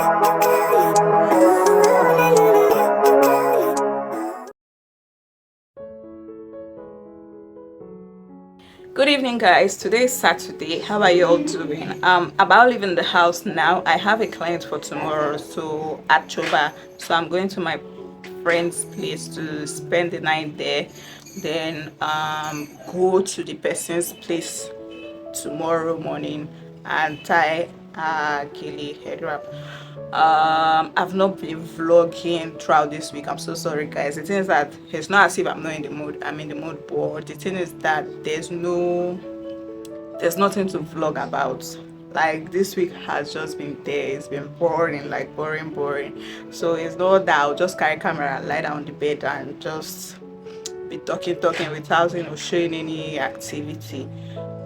Good evening, guys. Today is Saturday. How are you all doing? About leaving the house now. I have a client for tomorrow, so at Choba. So I'm going to my friend's place to spend the night there, then go to the person's place tomorrow morning and tie Kili head wrap. I've not been vlogging throughout this week. I'm so sorry, guys. The thing is that it's not as if I'm not in the mood. I'm in the mood, but the thing is that there's nothing to vlog about. Like, this week has just been there. It's been boring, like boring. So it's not that I'll just carry camera, lie down on the bed and just be talking without showing any activity.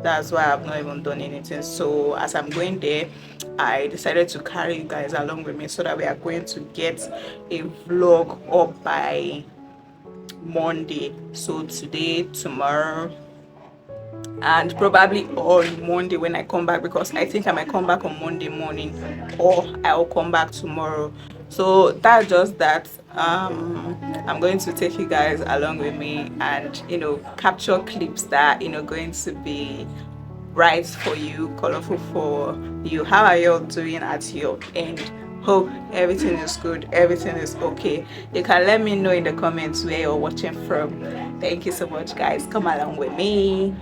That's why I've not even done anything. So as I'm going there, I decided to carry you guys along with me so that we are going to get a vlog up by Monday. So today, tomorrow, and probably on Monday when I come back, because I think I might come back on Monday morning or I'll come back tomorrow. So that's just that. I'm going to take you guys along with me and capture clips that going to be bright for you, colorful for you. How are you all doing at your end? Hope everything is good, everything is okay. You can let me know in the comments where you're watching from. Thank you so much, guys. Come along with me.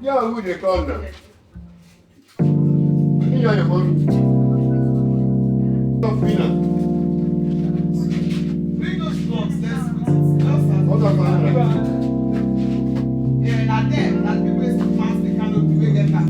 Yeah, who they call now? You know your mommy. Stop me now. Bring those blocks, let's put it. Hold on, hold on. Yeah, not them. That people is fast, they cannot do it get that.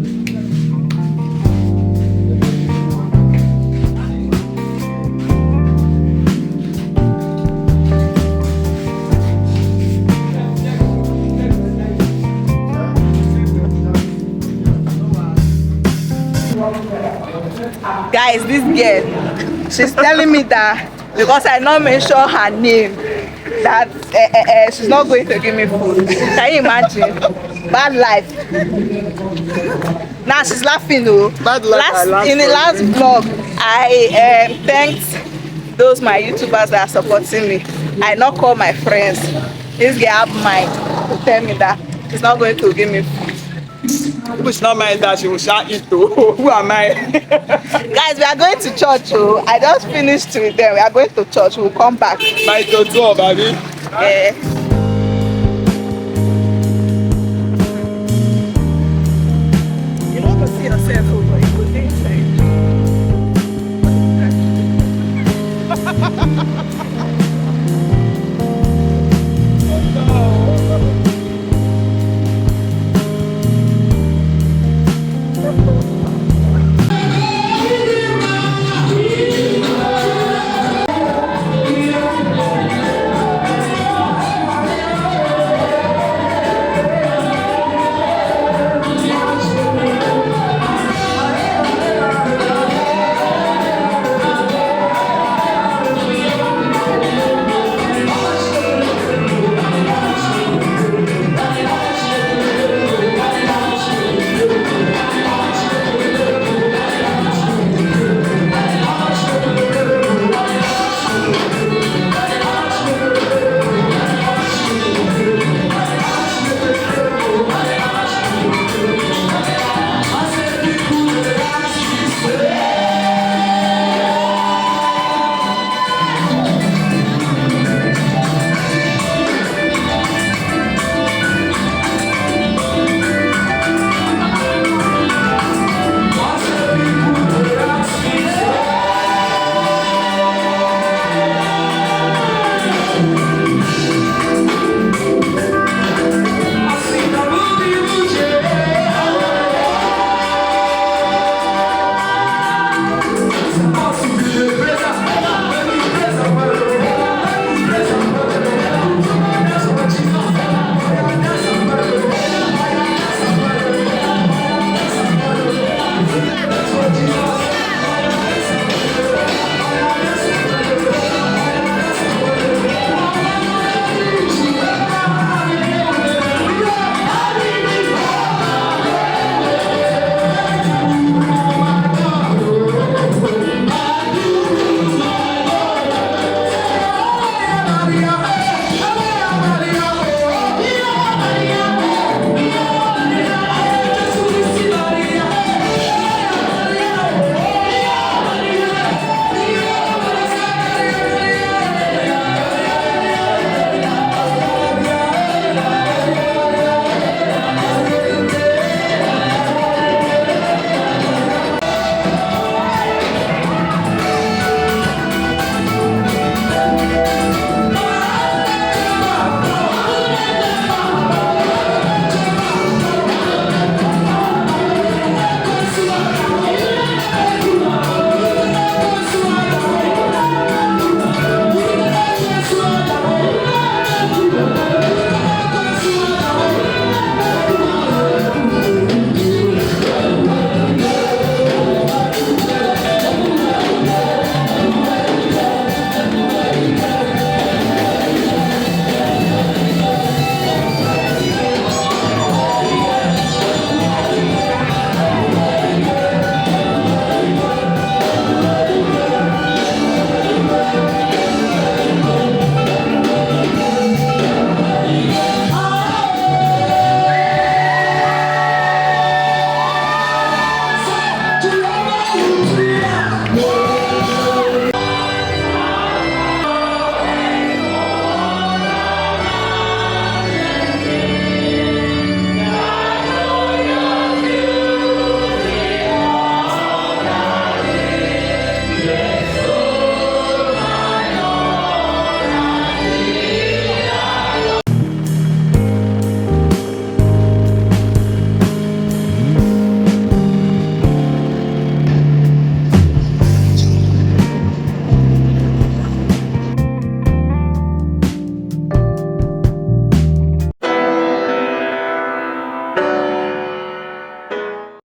Guys, this girl, she's telling me that because I not mention her name, that she's not going to give me food. Can you imagine? Bad life. Now she's laughing though. Bad luck. In the last vlog, I thanked those my YouTubers that are supporting me. I not call my friends. This girl have mind to tell me that she's not going to give me food. It's not my that she will shout it too. Who am I? Guys, we are going to church. Oh, I just finished with them. We are going to church. We'll come back. My daughter, baby. Yeah.